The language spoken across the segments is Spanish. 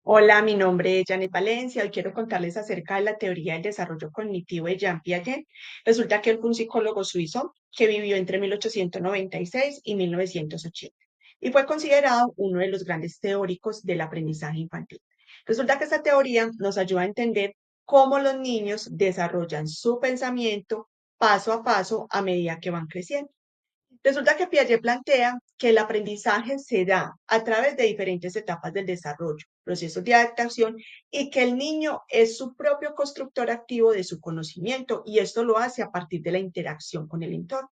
Hola, mi nombre es Janet Valencia. Hoy quiero contarles acerca de la teoría del desarrollo cognitivo de Jean Piaget. Resulta que él fue un psicólogo suizo que vivió entre 1896 y 1980 y fue considerado uno de los grandes teóricos del aprendizaje infantil. Resulta que esta teoría nos ayuda a entender cómo los niños desarrollan su pensamiento paso a paso a medida que van creciendo. Resulta que Piaget plantea que el aprendizaje se da a través de diferentes etapas del desarrollo, procesos de adaptación y que el niño es su propio constructor activo de su conocimiento y esto lo hace a partir de la interacción con el entorno.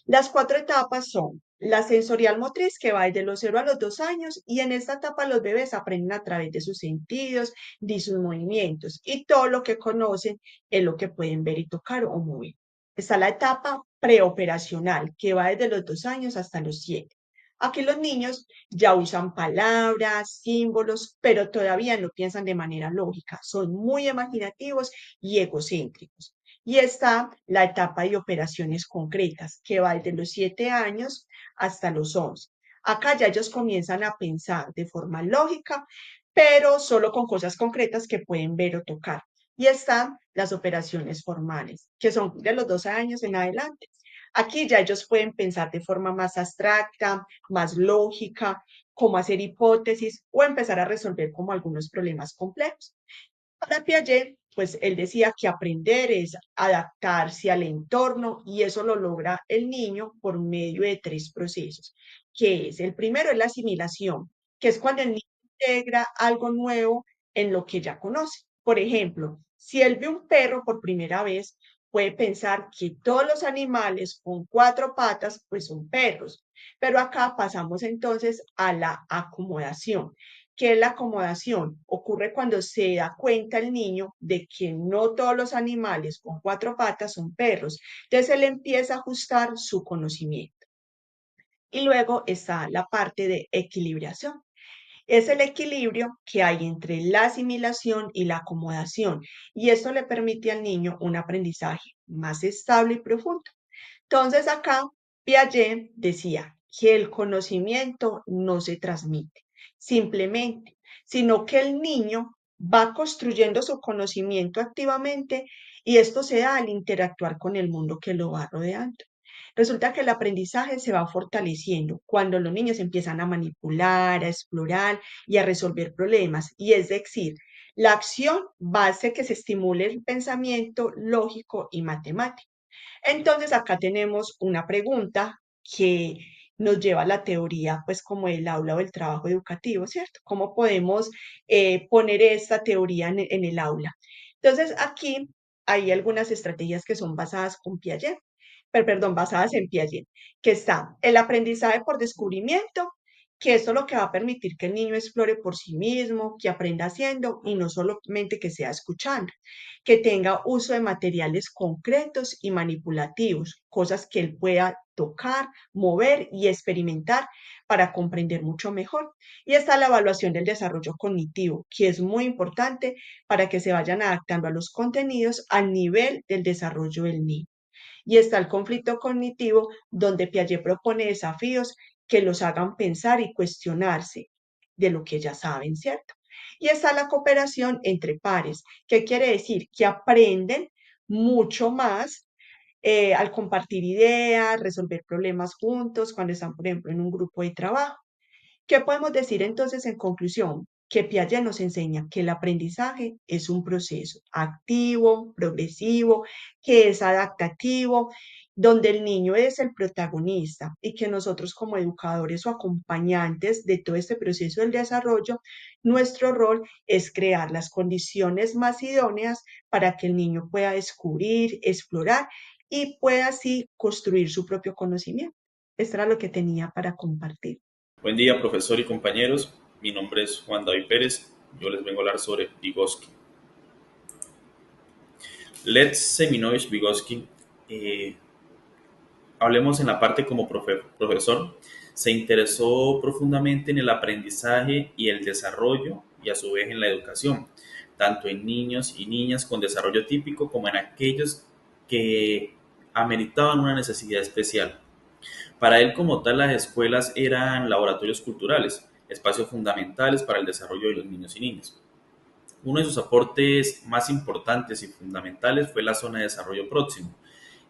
Las cuatro etapas son la sensorial motriz, que va desde los 0 a los 2 años, y en esta etapa los bebés aprenden a través de sus sentidos, de sus movimientos, y todo lo que conocen es lo que pueden ver y tocar o mover. Está la etapa preoperacional, que va desde los 2 años hasta los 7. Aquí los niños ya usan palabras, símbolos, pero todavía no piensan de manera lógica, son muy imaginativos y egocéntricos. Y está la etapa de operaciones concretas, que va desde los 7 años hasta los 11. Acá ya ellos comienzan a pensar de forma lógica, pero solo con cosas concretas que pueden ver o tocar. Y están las operaciones formales, que son de los 12 años en adelante. Aquí ya ellos pueden pensar de forma más abstracta, más lógica, cómo hacer hipótesis o empezar a resolver como algunos problemas complejos. Para Piaget, pues él decía que aprender es adaptarse al entorno y eso lo logra el niño por medio de tres procesos, que es el primero es la asimilación, que es cuando el niño integra algo nuevo en lo que ya conoce. Por ejemplo, si él ve un perro por primera vez, puede pensar que todos los animales con cuatro patas pues son perros, pero acá pasamos entonces a la acomodación. ¿Qué es la acomodación? Ocurre cuando se da cuenta el niño de que no todos los animales con cuatro patas son perros. Entonces él empieza a ajustar su conocimiento. Y luego está la parte de equilibración. Es el equilibrio que hay entre la asimilación y la acomodación. Y esto le permite al niño un aprendizaje más estable y profundo. Entonces acá Piaget decía que el conocimiento no se transmite simplemente, sino que el niño va construyendo su conocimiento activamente y esto se da al interactuar con el mundo que lo va rodeando. Resulta que el aprendizaje se va fortaleciendo cuando los niños empiezan a manipular, a explorar y a resolver problemas. Y es decir, la acción va a hacer que se estimule el pensamiento lógico y matemático. Entonces, acá tenemos una pregunta que nos lleva a la teoría, pues como el aula o el trabajo educativo, ¿cierto? ¿Cómo podemos poner esta teoría en el aula? Entonces, aquí hay algunas estrategias que son basadas con Piaget, perdón, basadas en Piaget, que está el aprendizaje por descubrimiento, que esto es lo que va a permitir que el niño explore por sí mismo, que aprenda haciendo y no solamente que sea escuchando, que tenga uso de materiales concretos y manipulativos, cosas que él pueda tocar, mover y experimentar para comprender mucho mejor. Y está la evaluación del desarrollo cognitivo, que es muy importante para que se vayan adaptando a los contenidos al nivel del desarrollo del niño. Y está el conflicto cognitivo, donde Piaget propone desafíos que los hagan pensar y cuestionarse de lo que ya saben, ¿cierto? Y está la cooperación entre pares, que quiere decir que aprenden mucho más al compartir ideas, resolver problemas juntos, cuando están, por ejemplo, en un grupo de trabajo. ¿Qué podemos decir entonces en conclusión? Que Piaget nos enseña que el aprendizaje es un proceso activo, progresivo, que es adaptativo, donde el niño es el protagonista y que nosotros como educadores o acompañantes de todo este proceso del desarrollo, nuestro rol es crear las condiciones más idóneas para que el niño pueda descubrir, explorar y pueda así construir su propio conocimiento. Esto era lo que tenía para compartir. Buen día, profesor y compañeros. Mi nombre es Juan David Pérez. Yo les vengo a hablar sobre Vygotsky. Lev Seminovich Vygotsky, hablemos en la parte como profesor, se interesó profundamente en el aprendizaje y el desarrollo y a su vez en la educación, tanto en niños y niñas con desarrollo típico como en aquellos que ameritaban una necesidad especial. Para él como tal las escuelas eran laboratorios culturales espacios fundamentales para el desarrollo de los niños y niñas. Uno de sus aportes más importantes y fundamentales fue la zona de desarrollo próximo.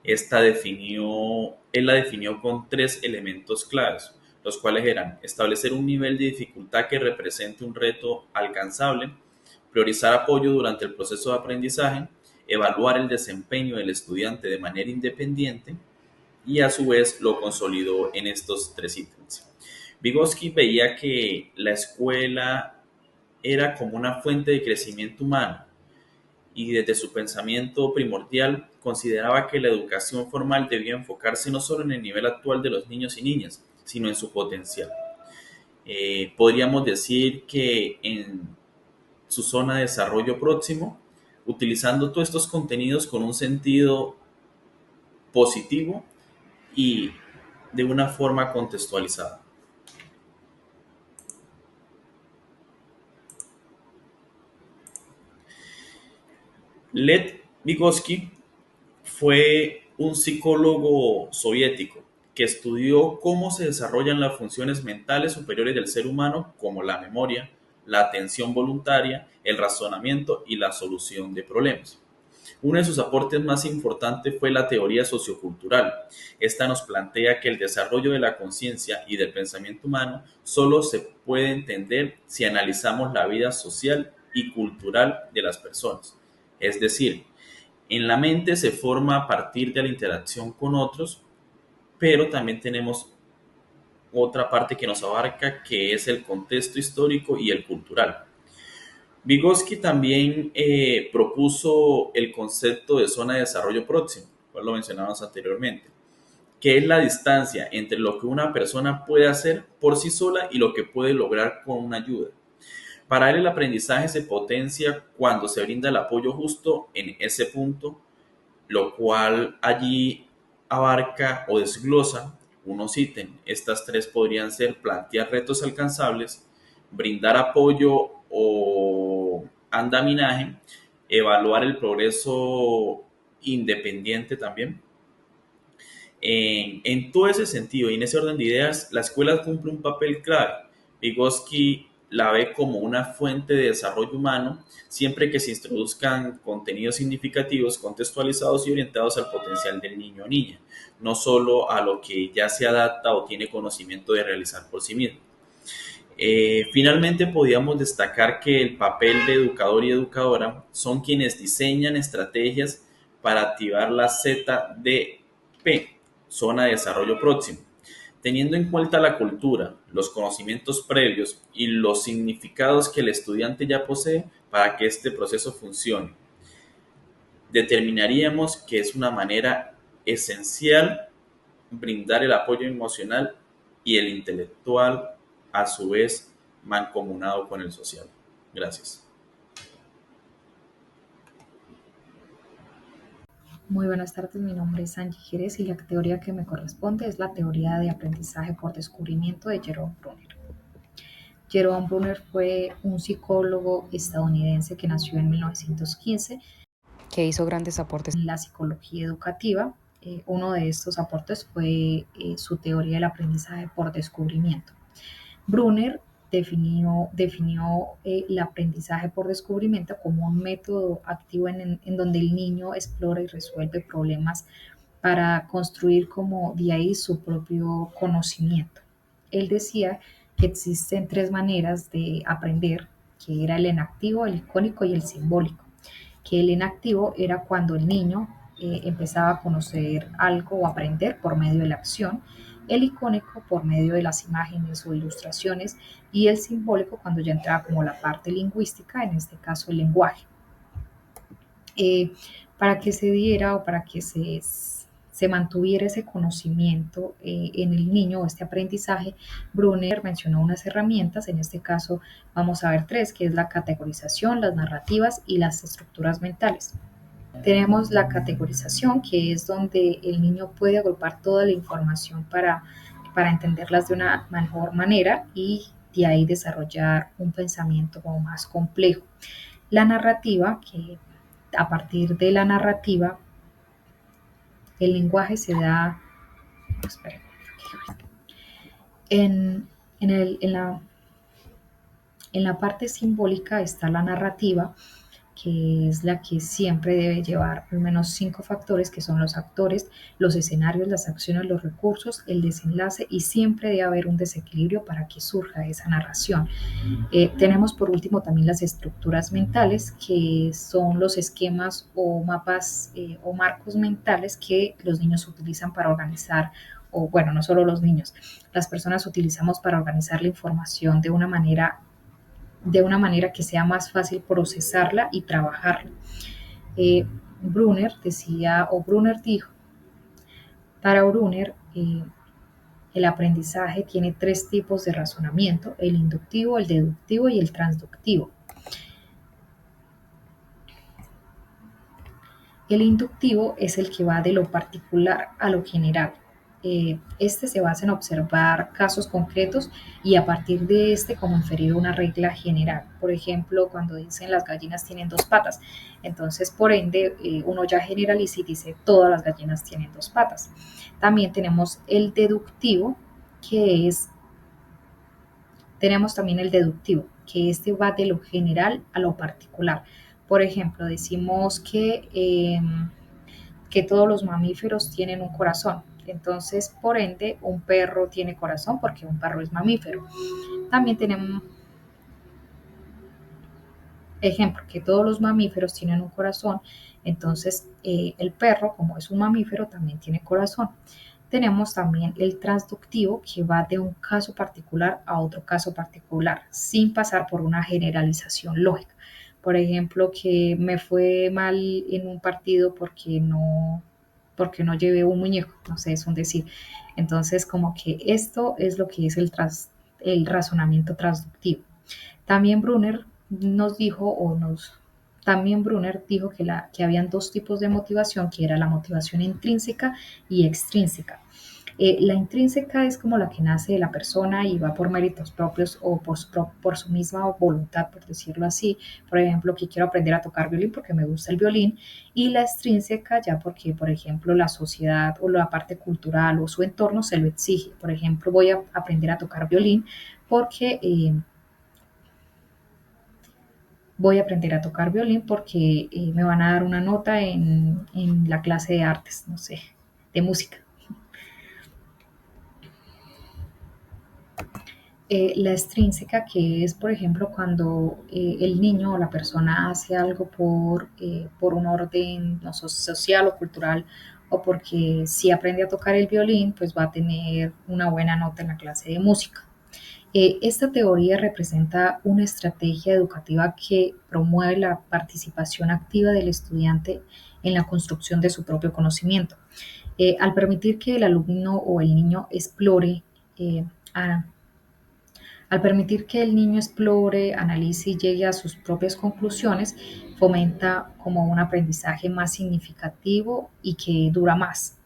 Él la definió con tres elementos claves, los cuales eran establecer un nivel de dificultad que represente un reto alcanzable, priorizar apoyo durante el proceso de aprendizaje, evaluar el desempeño del estudiante de manera independiente y a su vez lo consolidó en estos tres ítems. Vygotsky veía que la escuela era como una fuente de crecimiento humano y desde su pensamiento primordial consideraba que la educación formal debía enfocarse no solo en el nivel actual de los niños y niñas, sino en su potencial. Podríamos decir que en su zona de desarrollo próximo, utilizando todos estos contenidos con un sentido positivo y de una forma contextualizada. Lev Vygotsky fue un psicólogo soviético que estudió cómo se desarrollan las funciones mentales superiores del ser humano, como la memoria, la atención voluntaria, el razonamiento y la solución de problemas. Uno de sus aportes más importantes fue la teoría sociocultural. Esta nos plantea que el desarrollo de la conciencia y del pensamiento humano solo se puede entender si analizamos la vida social y cultural de las personas. Es decir, en la mente se forma a partir de la interacción con otros, pero también tenemos otra parte que nos abarca, que es el contexto histórico y el cultural. Vygotsky también propuso el concepto de zona de desarrollo próximo, cual lo mencionamos anteriormente, que es la distancia entre lo que una persona puede hacer por sí sola y lo que puede lograr con una ayuda. Para él el aprendizaje se potencia cuando se brinda el apoyo justo en ese punto, lo cual allí abarca o desglosa unos ítems. Estas tres podrían ser plantear retos alcanzables, brindar apoyo o andaminaje, evaluar el progreso independiente también. En todo ese sentido y en ese orden de ideas, la escuela cumple un papel clave. Vygotsky la ve como una fuente de desarrollo humano siempre que se introduzcan contenidos significativos, contextualizados y orientados al potencial del niño o niña, no solo a lo que ya se adapta o tiene conocimiento de realizar por sí mismo. Finalmente, podíamos destacar que el papel de educador y educadora son quienes diseñan estrategias para activar la ZDP, zona de desarrollo próximo, teniendo en cuenta la cultura, los conocimientos previos y los significados que el estudiante ya posee para que este proceso funcione. Determinaríamos que es una manera esencial brindar el apoyo emocional y el intelectual, a su vez mancomunado con el social. Gracias. Muy buenas tardes, mi nombre es Angie Jerez y la teoría que me corresponde es la teoría de aprendizaje por descubrimiento de Jerome Bruner. Jerome Bruner fue un psicólogo estadounidense que nació en 1915, que hizo grandes aportes en la psicología educativa. Uno de estos aportes fue su teoría del aprendizaje por descubrimiento. Brunner definió el aprendizaje por descubrimiento como un método activo en donde el niño explora y resuelve problemas para construir como de ahí su propio conocimiento. Él decía que existen tres maneras de aprender, que era el enactivo, el icónico y el simbólico. Que el inactivo era cuando el niño empezaba a conocer algo o aprender por medio de la acción, el icónico por medio de las imágenes o ilustraciones y el simbólico cuando ya entraba como la parte lingüística, en este caso el lenguaje. Eh, para que se diera o para que se mantuviera ese conocimiento en el niño o este aprendizaje, Brunner mencionó unas herramientas, en este caso vamos a ver tres, que es la categorización, las narrativas y las estructuras mentales. Tenemos la categorización, que es donde el niño puede agrupar toda la información para entenderlas de una mejor manera y de ahí desarrollar un pensamiento como más complejo. La narrativa, que a partir de la narrativa el lenguaje se da, espera, en, en la En la parte simbólica está la narrativa, que es la que siempre debe llevar al menos 5 factores, que son los actores, los escenarios, las acciones, los recursos, el desenlace, y siempre debe haber un desequilibrio para que surja esa narración. Tenemos por último también las estructuras mentales, que son los esquemas o mapas o marcos mentales que los niños utilizan para organizar, o bueno, no solo los niños, las personas utilizamos para organizar la información de una manera que sea más fácil procesarla y trabajarla. Eh, Brunner decía, o Brunner dijo, para Brunner, el aprendizaje tiene 3 tipos de razonamiento: el inductivo, el deductivo y el transductivo. El inductivo es el que va de lo particular a lo general. Este se basa en observar casos concretos y a partir de este como inferir una regla general. Por ejemplo, cuando dicen las gallinas tienen 2 patas, entonces por ende uno ya generaliza y dice todas las gallinas tienen 2 patas. También tenemos también el deductivo, que este va de lo general a lo particular. Por ejemplo, decimos que todos los mamíferos tienen un corazón. Entonces, por ende, un perro tiene corazón porque un perro es mamífero. También tenemos ejemplo que todos los mamíferos tienen un corazón. Entonces, el perro, como es un mamífero, también tiene corazón. Tenemos también el transductivo, que va de un caso particular a otro caso particular, sin pasar por una generalización lógica. Por ejemplo, que me fue mal en un partido porque no llevé un muñeco, no sé, es un decir. Entonces, como que esto es lo que es el razonamiento transductivo. También Brunner nos dijo, también Brunner dijo que habían 2 tipos de motivación, que era la motivación intrínseca y extrínseca. La intrínseca es como la que nace de la persona y va por méritos propios o por su misma voluntad, por decirlo así. Por ejemplo, que quiero aprender a tocar violín porque me gusta el violín. Y la extrínseca ya porque, por ejemplo, la sociedad o la parte cultural o su entorno se lo exige. Por ejemplo, voy a aprender a tocar violín porque voy a aprender a tocar violín porque me van a dar una nota en la clase de artes, no sé, de música. La extrínseca, que es, por ejemplo, cuando el niño o la persona hace algo por un orden no, social o cultural, o porque si aprende a tocar el violín, pues va a tener una buena nota en la clase de música. Esta teoría representa una estrategia educativa que promueve la participación activa del estudiante en la construcción de su propio conocimiento. Al permitir que el alumno o el niño explore, eh, a- al permitir que el niño explore, analice y llegue a sus propias conclusiones, fomenta como un aprendizaje más significativo y que dura más.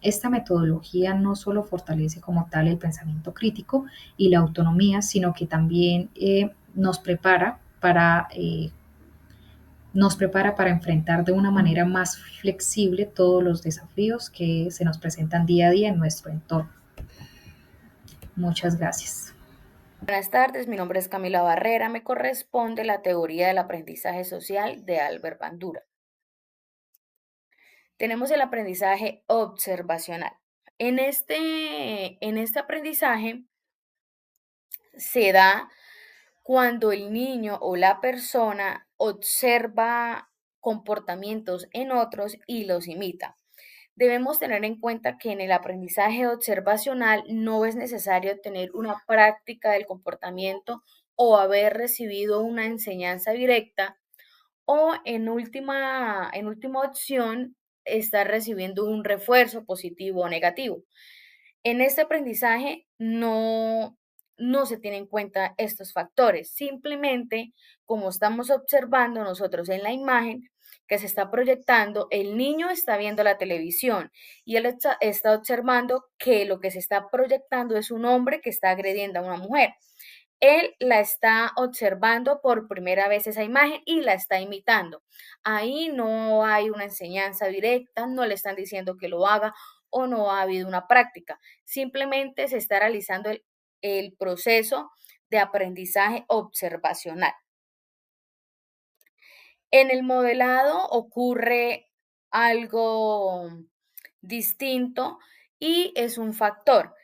Esta metodología no solo fortalece como tal el pensamiento crítico y la autonomía, sino que también nos prepara para enfrentar de una manera más flexible todos los desafíos que se nos presentan día a día en nuestro entorno. Muchas gracias. Buenas tardes, mi nombre es Camila Barrera, me corresponde la teoría del aprendizaje social de Albert Bandura. Tenemos el aprendizaje observacional. En este aprendizaje se da cuando el niño o la persona observa comportamientos en otros y los imita. Debemos tener en cuenta que en el aprendizaje observacional no es necesario tener una práctica del comportamiento o haber recibido una enseñanza directa o en última opción estar recibiendo un refuerzo positivo o negativo. En este aprendizaje no se tienen en cuenta estos factores. Simplemente, como estamos observando nosotros en la imagen que se está proyectando, el niño está viendo la televisión y él está observando que lo que se está proyectando es un hombre que está agrediendo a una mujer. Él la está observando por primera vez esa imagen y la está imitando. Ahí no hay una enseñanza directa, no le están diciendo que lo haga o no ha habido una práctica. Simplemente se está realizando el proceso de aprendizaje observacional. En el modelado ocurre algo distinto y es un factor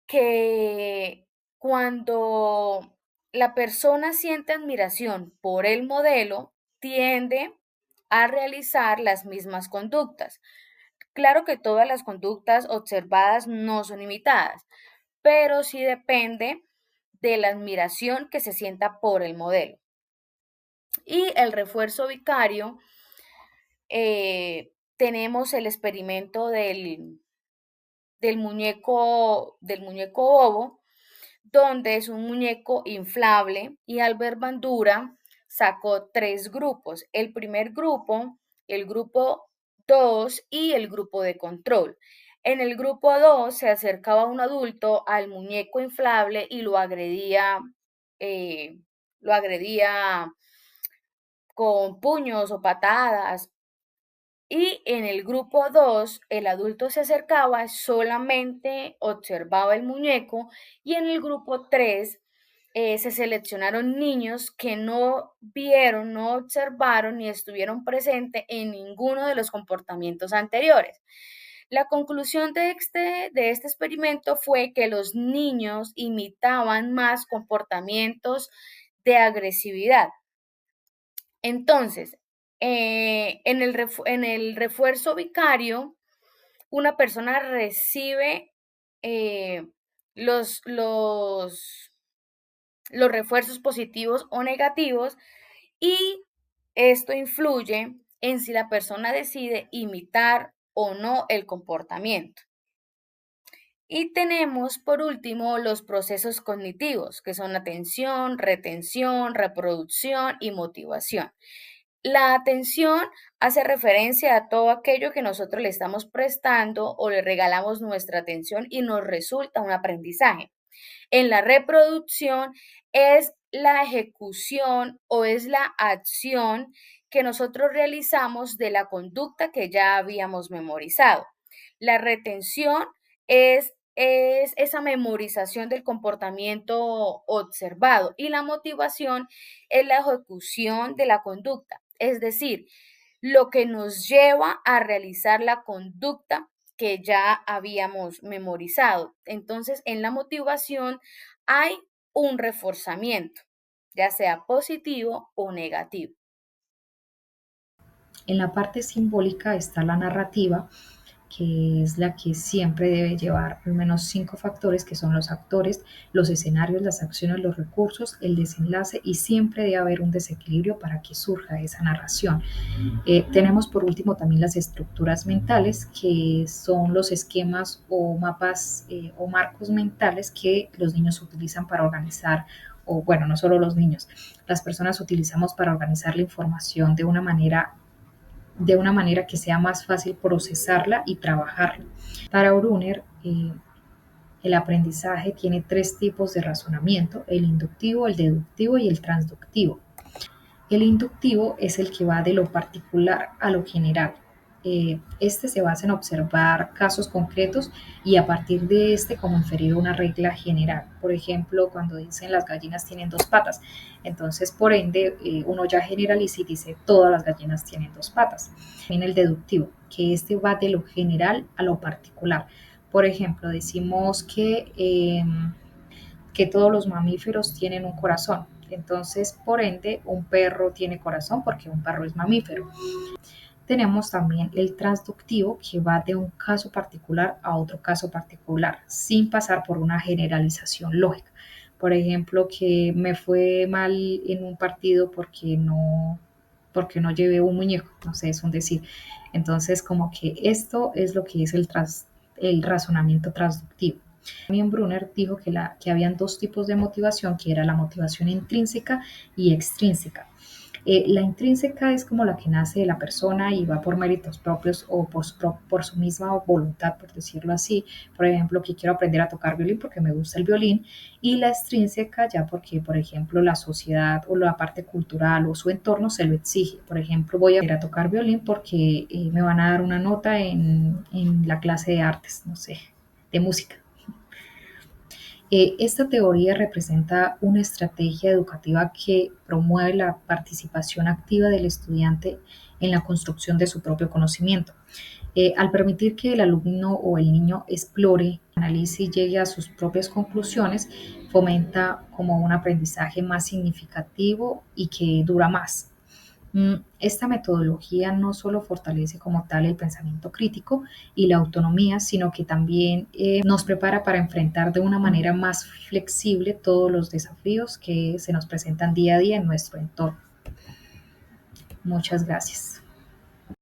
que cuando la persona siente admiración por el modelo, tiende a realizar las mismas conductas. Claro que todas las conductas observadas no son imitadas, pero sí depende de la admiración que se sienta por el modelo. Y el refuerzo vicario, tenemos el experimento del muñeco bobo, donde es un muñeco inflable y Albert Bandura sacó 3 grupos. El primer grupo, el grupo 2 y el grupo de control. En el grupo 2 se acercaba un adulto al muñeco inflable y eh, lo agredía con puños o patadas. Y en el grupo 2, el adulto se acercaba, solamente observaba el muñeco. Y en el grupo 3, se seleccionaron niños que no vieron, no observaron ni estuvieron presentes en ninguno de los comportamientos anteriores. La conclusión de este experimento fue que los niños imitaban más comportamientos de agresividad. Entonces, en el refuerzo vicario, una persona recibe los refuerzos positivos o negativos y esto influye en si la persona decide imitar o no el comportamiento. Y tenemos por último los procesos cognitivos, que son atención, retención, reproducción y motivación. La atención hace referencia a todo aquello que nosotros le estamos prestando o le regalamos nuestra atención y nos resulta un aprendizaje. En la reproducción es la ejecución o es la acción que nosotros realizamos de la conducta que ya habíamos memorizado. La retención es esa memorización del comportamiento observado y la motivación es la ejecución de la conducta, es decir, lo que nos lleva a realizar la conducta que ya habíamos memorizado. Entonces, en la motivación hay un reforzamiento, ya sea positivo o negativo. En la parte simbólica está la narrativa, que es la que siempre debe llevar al menos 5 factores, que son los actores, los escenarios, las acciones, los recursos, el desenlace, y siempre debe haber un desequilibrio para que surja esa narración. Tenemos por último también las estructuras mentales, que son los esquemas o mapas o marcos mentales que los niños utilizan para organizar, o bueno, no solo los niños, las personas utilizamos para organizar la información de una manera que sea más fácil procesarla y trabajarla. Para Brunner, el aprendizaje tiene 3 tipos de razonamiento: el inductivo, el deductivo y el transductivo. El inductivo es el que va de lo particular a lo general. Este se basa en observar casos concretos y a partir de este como inferir una regla general. Por ejemplo, cuando dicen las gallinas tienen 2 patas, entonces por ende uno ya generaliza y dice todas las gallinas tienen 2 patas. También el deductivo, que este va de lo general a lo particular. Por ejemplo, decimos que todos los mamíferos tienen un corazón. Entonces, por ende, un perro tiene corazón porque un perro es mamífero. Tenemos también el transductivo, que va de un caso particular a otro caso particular, sin pasar por una generalización lógica. Por ejemplo, que me fue mal en un partido porque no llevé un muñeco, no sé, es un decir. Entonces, como que esto es lo que es el razonamiento transductivo. También Brunner dijo que habían 2 tipos de motivación, que era la motivación intrínseca y extrínseca. La intrínseca es como la que nace de la persona y va por méritos propios o por su misma voluntad, por decirlo así. Por ejemplo, que quiero aprender a tocar violín porque me gusta el violín. Y la extrínseca ya porque, por ejemplo, la sociedad o la parte cultural o su entorno se lo exige. Por ejemplo, voy a aprender a tocar violín porque me van a dar una nota en la clase de artes, no sé, de música. Esta teoría representa una estrategia educativa que promueve la participación activa del estudiante en la construcción de su propio conocimiento. Al permitir que el alumno o el niño explore, analice y llegue a sus propias conclusiones, fomenta como un aprendizaje más significativo y que dura más. Esta metodología no solo fortalece como tal el pensamiento crítico y la autonomía, sino que también nos prepara para enfrentar de una manera más flexible todos los desafíos que se nos presentan día a día en nuestro entorno. Muchas gracias.